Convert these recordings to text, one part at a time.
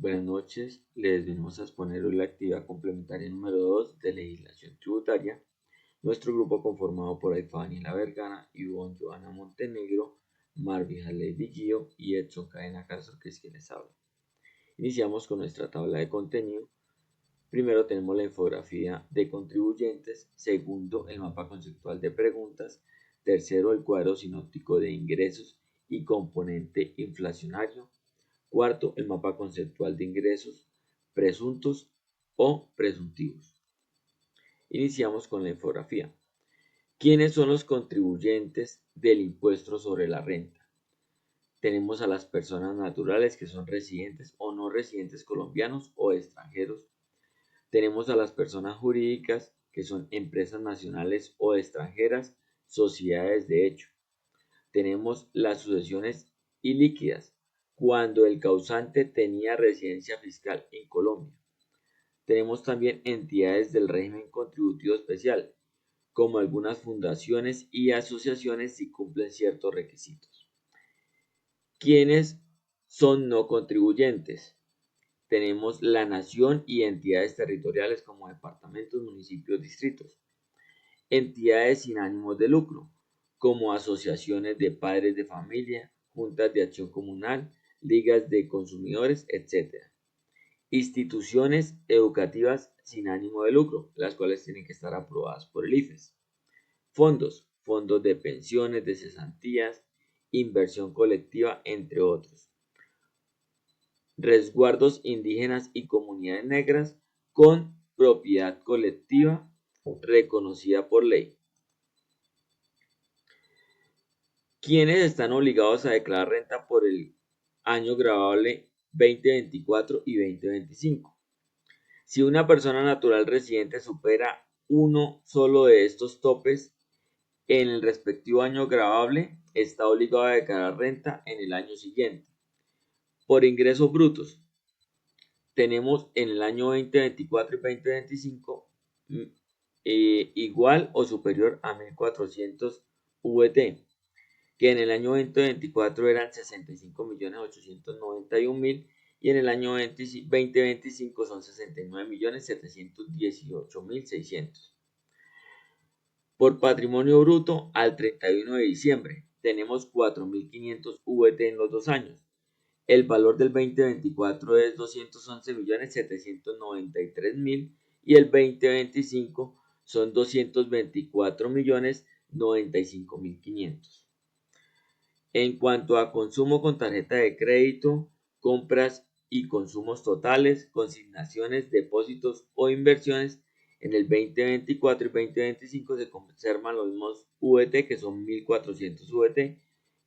Buenas noches, les venimos a exponer hoy la actividad complementaria número 2 de legislación tributaria. Nuestro grupo conformado por Aifa Daniela Vergara, Ivonne Joana Montenegro, Marvija Lady Guío y Edson Cadena Castro, que es quien les habla. Iniciamos con nuestra tabla de contenido. Primero tenemos la infografía de contribuyentes, segundo el mapa conceptual de preguntas, tercero el cuadro sinóptico de ingresos y componente inflacionario, cuarto el mapa conceptual de ingresos presuntos o presuntivos. Iniciamos con la infografía. ¿Quiénes son los contribuyentes del impuesto sobre la renta? Tenemos a las personas naturales que son residentes o no residentes colombianos o extranjeros. Tenemos a las personas jurídicas que son empresas nacionales o extranjeras, sociedades de hecho. Tenemos las sucesiones ilíquidas, cuando el causante tenía residencia fiscal en Colombia. Tenemos también entidades del régimen contributivo especial, como algunas fundaciones y asociaciones si cumplen ciertos requisitos. ¿Quiénes son no contribuyentes? Tenemos la nación y entidades territoriales como departamentos, municipios, distritos. Entidades sin ánimos de lucro, como asociaciones de padres de familia, juntas de acción comunal, ligas de consumidores, etc. Instituciones educativas sin ánimo de lucro, las cuales tienen que estar aprobadas por el IFES. Fondos de pensiones, de cesantías, inversión colectiva, entre otros. Resguardos indígenas y comunidades negras con propiedad colectiva reconocida por ley. ¿Quiénes están obligados a declarar renta por el año gravable 2024 y 2025? Si una persona natural residente supera uno solo de estos topes en el respectivo año gravable, está obligado a declarar renta en el año siguiente. Por ingresos brutos, tenemos en el año 2024 y 2025 igual o superior a 1.400 VT, que en el año 2024 eran 65.891.000 y en el año 2025 son 69.718.600. Por patrimonio bruto al 31 de diciembre tenemos 4.500 VT en los 2 años. El valor del 2024 es 211.793.000 y el 2025 son 224.095.500. En cuanto a consumo con tarjeta de crédito, compras y consumos totales, consignaciones, depósitos o inversiones, en el 2024 y 2025 se conservan los mismos VT, que son 1.400 VT,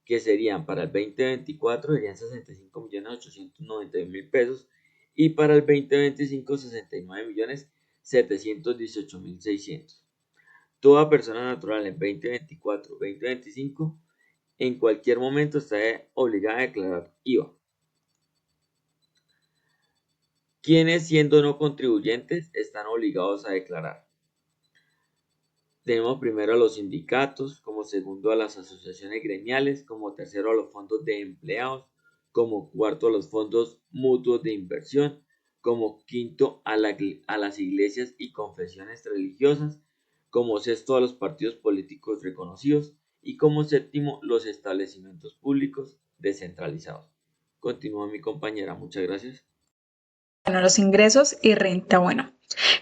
que serían para el 2024 serían 65.891.000 pesos y para el 2025 69.718.600. Toda persona natural en 2024-2025 en cualquier momento está obligada a declarar IVA. ¿Quiénes, siendo no contribuyentes, están obligados a declarar? Tenemos primero a los sindicatos, como segundo a las asociaciones gremiales, como tercero a los fondos de empleados, como cuarto a los fondos mutuos de inversión, como quinto a las iglesias y confesiones religiosas, como sexto a los partidos políticos reconocidos y como séptimo los establecimientos públicos descentralizados. Continúa mi compañera, muchas gracias. Bueno, los ingresos y renta. Bueno,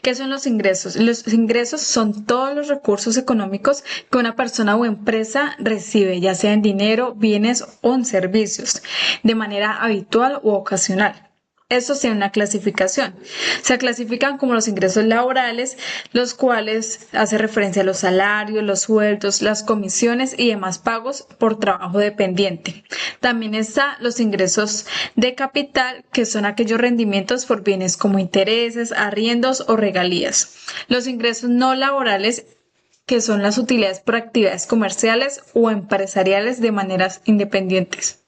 ¿qué son los ingresos? Los ingresos son todos los recursos económicos que una persona o empresa recibe, ya sea en dinero, bienes o en servicios, de manera habitual u ocasional. Estos tienen una clasificación. Se clasifican como los ingresos laborales, los cuales hace referencia a los salarios, los sueldos, las comisiones y demás pagos por trabajo dependiente. También están los ingresos de capital, que son aquellos rendimientos por bienes como intereses, arriendos o regalías. Los ingresos no laborales, que son las utilidades por actividades comerciales o empresariales de maneras independientes.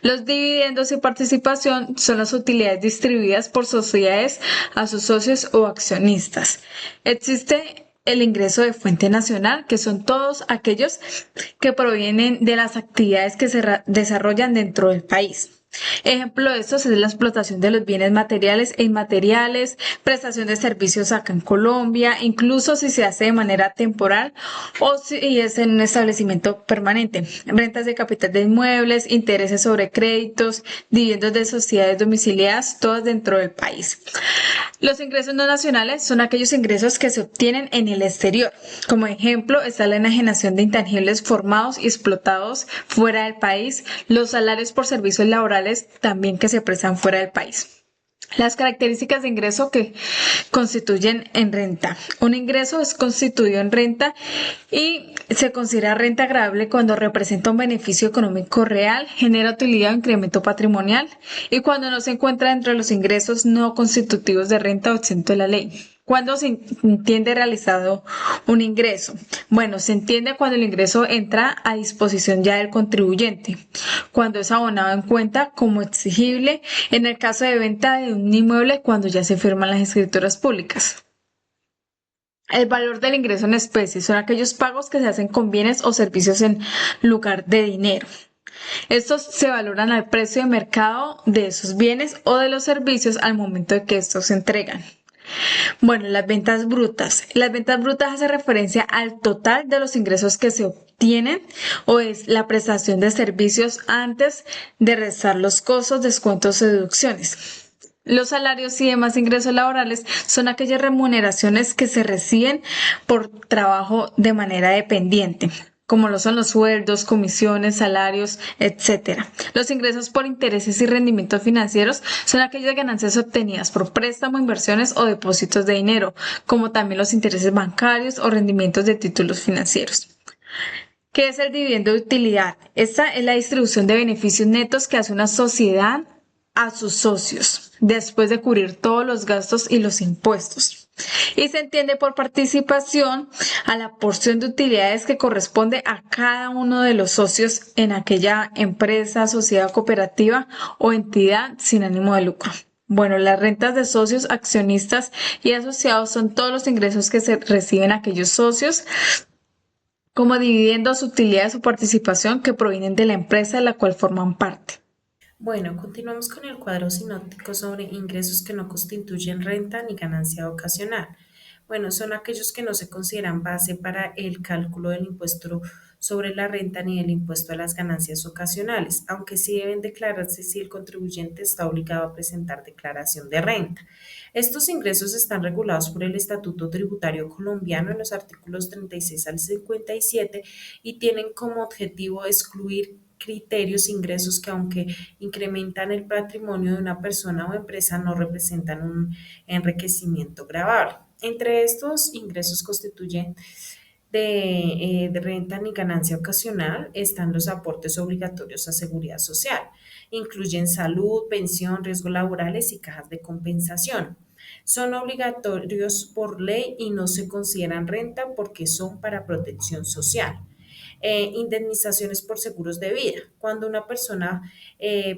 Los dividendos y participación son las utilidades distribuidas por sociedades a sus socios o accionistas. Existe el ingreso de fuente nacional, que son todos aquellos que provienen de las actividades que se desarrollan dentro del país. Ejemplo de estos es la explotación de los bienes materiales e inmateriales, prestación de servicios acá en Colombia, incluso si se hace de manera temporal o si es en un establecimiento permanente. Rentas de capital de inmuebles, intereses sobre créditos, dividendos de sociedades domiciliadas, todas dentro del país. Los ingresos no nacionales son aquellos ingresos que se obtienen en el exterior. Como ejemplo está la enajenación de intangibles formados y explotados fuera del país, los salarios por servicios laborales también que se prestan fuera del país. Las características de ingreso que constituyen en renta. Un ingreso es constituido en renta y se considera renta agradable cuando representa un beneficio económico real, genera utilidad o incremento patrimonial y cuando no se encuentra dentro de los ingresos no constitutivos de renta o exento de la ley. ¿Cuándo se entiende realizado un ingreso? Bueno, se entiende cuando el ingreso entra a disposición ya del contribuyente, cuando es abonado en cuenta como exigible en el caso de venta de un inmueble cuando ya se firman las escrituras públicas. El valor del ingreso en especie son aquellos pagos que se hacen con bienes o servicios en lugar de dinero. Estos se valoran al precio de mercado de esos bienes o de los servicios al momento de que estos se entregan. Bueno, las ventas brutas. Las ventas brutas hace referencia al total de los ingresos que se obtienen o es la prestación de servicios antes de restar los costos, descuentos o deducciones. Los salarios y demás ingresos laborales son aquellas remuneraciones que se reciben por trabajo de manera dependiente, como lo son los sueldos, comisiones, salarios, etcétera. Los ingresos por intereses y rendimientos financieros son aquellas ganancias obtenidas por préstamo, inversiones o depósitos de dinero, como también los intereses bancarios o rendimientos de títulos financieros. ¿Qué es el dividendo de utilidad? Esta es la distribución de beneficios netos que hace una sociedad a sus socios después de cubrir todos los gastos y los impuestos. Y se entiende por participación a la porción de utilidades que corresponde a cada uno de los socios en aquella empresa, sociedad cooperativa o entidad sin ánimo de lucro. Bueno, las rentas de socios, accionistas y asociados son todos los ingresos que se reciben aquellos socios como dividendos, utilidades o participación que provienen de la empresa de la cual forman parte. Bueno, continuamos con el cuadro sinóptico sobre ingresos que no constituyen renta ni ganancia ocasional. Bueno, son aquellos que no se consideran base para el cálculo del impuesto sobre la renta ni del impuesto a las ganancias ocasionales, aunque sí deben declararse si el contribuyente está obligado a presentar declaración de renta. Estos ingresos están regulados por el Estatuto Tributario Colombiano en los artículos 36 al 57 y tienen como objetivo excluir criterios, ingresos que aunque incrementan el patrimonio de una persona o empresa no representan un enriquecimiento gravable. Entre estos ingresos constituyen de renta ni ganancia ocasional están los aportes obligatorios a seguridad social. Incluyen salud, pensión, riesgos laborales y cajas de compensación. Son obligatorios por ley y no se consideran renta porque son para protección social. Indemnizaciones por seguros de vida. Cuando una persona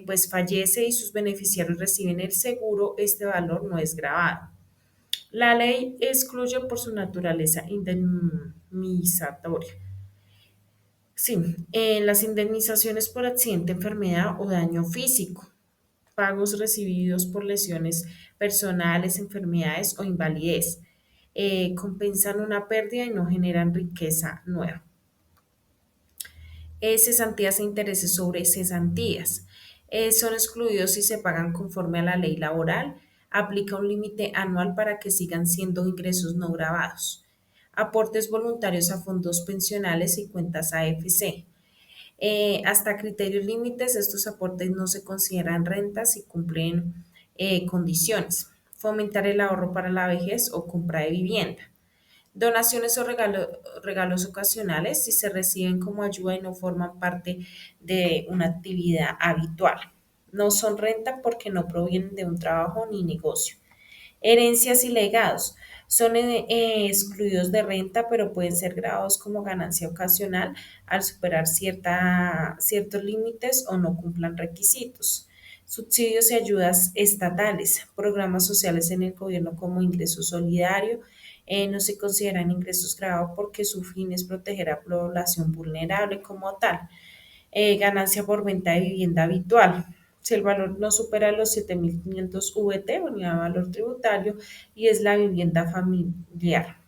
pues fallece y sus beneficiarios reciben el seguro, este valor no es grabado. La ley excluye por su naturaleza indemnizatoria. Sí, las indemnizaciones por accidente, enfermedad o daño físico, pagos recibidos por lesiones personales, enfermedades o invalidez, compensan una pérdida y no generan riqueza nueva. Cesantías e intereses sobre cesantías. Son excluidos si se pagan conforme a la ley laboral. Aplica un límite anual para que sigan siendo ingresos no grabados. Aportes voluntarios a fondos pensionales y cuentas AFC. Hasta criterios límites, estos aportes no se consideran rentas y cumplen condiciones. Fomentar el ahorro para la vejez o compra de vivienda. Donaciones o regalos ocasionales si se reciben como ayuda y no forman parte de una actividad habitual. No son renta porque no provienen de un trabajo ni negocio. Herencias y legados son excluidos de renta, pero pueden ser grabados como ganancia ocasional al superar ciertos límites o no cumplan requisitos. Subsidios y ayudas estatales, programas sociales en el gobierno como ingreso solidario, no se consideran ingresos grabados porque su fin es proteger a población vulnerable como tal. Ganancia por venta de vivienda habitual. si el valor no supera los 7.500 VT, unidad de valor tributario, y es la vivienda familiar.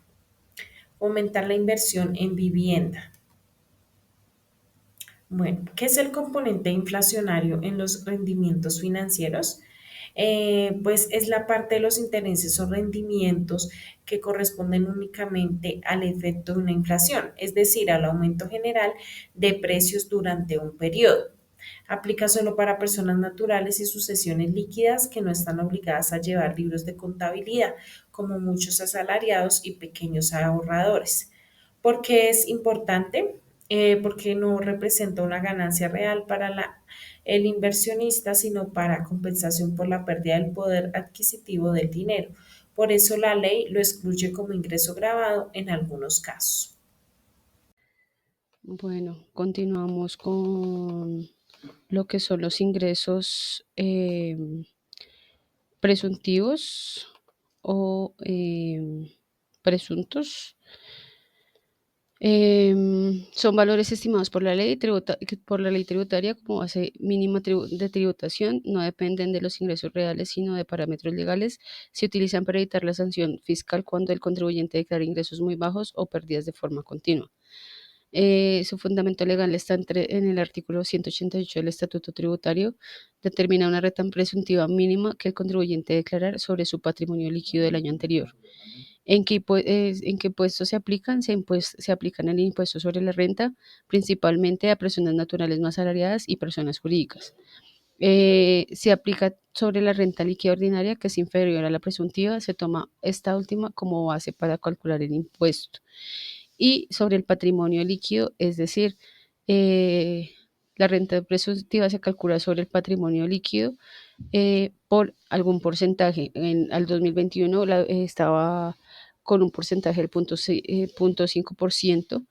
Aumentar la inversión en vivienda. Bueno, ¿qué es el componente inflacionario en los rendimientos financieros? Pues es la parte de los intereses o rendimientos que corresponden únicamente al efecto de una inflación, es decir, al aumento general de precios durante un periodo. Aplica solo para personas naturales y sucesiones líquidas que no están obligadas a llevar libros de contabilidad, como muchos asalariados y pequeños ahorradores. ¿Por qué es importante? Porque no representa una ganancia real para el inversionista, sino para compensación por la pérdida del poder adquisitivo del dinero. Por eso la ley lo excluye como ingreso grabado en algunos casos. Bueno, continuamos con lo que son los ingresos presuntivos o presuntos. Son valores estimados por la ley tributaria como base mínima de tributación, no dependen de los ingresos reales, sino de parámetros legales. Se utilizan para evitar la sanción fiscal cuando el contribuyente declara ingresos muy bajos o pérdidas de forma continua. Su fundamento legal está en el artículo 188 del Estatuto Tributario, determina una renta presuntiva mínima que el contribuyente debe declarar sobre su patrimonio líquido del año anterior. ¿En qué impuestos se aplican? Se aplican el impuesto sobre la renta, principalmente a personas naturales no asalariadas y personas jurídicas. Se aplica sobre la renta líquida ordinaria, que es inferior a la presuntiva, se toma esta última como base para calcular el impuesto. Y sobre el patrimonio líquido, es decir, la renta presuntiva se calcula sobre el patrimonio líquido por algún porcentaje. Al 2021 estaba con un porcentaje del 0.5%,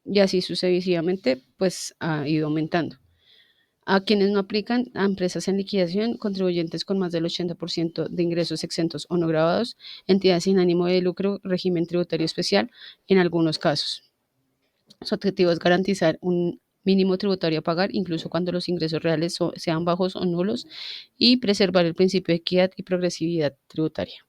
y así sucesivamente, pues ha ido aumentando. A quienes no aplican, a empresas en liquidación, contribuyentes con más del 80% de ingresos exentos o no grabados, entidades sin ánimo de lucro, régimen tributario especial, en algunos casos. Su objetivo es garantizar un mínimo tributario a pagar, incluso cuando los ingresos reales sean bajos o nulos, y preservar el principio de equidad y progresividad tributaria.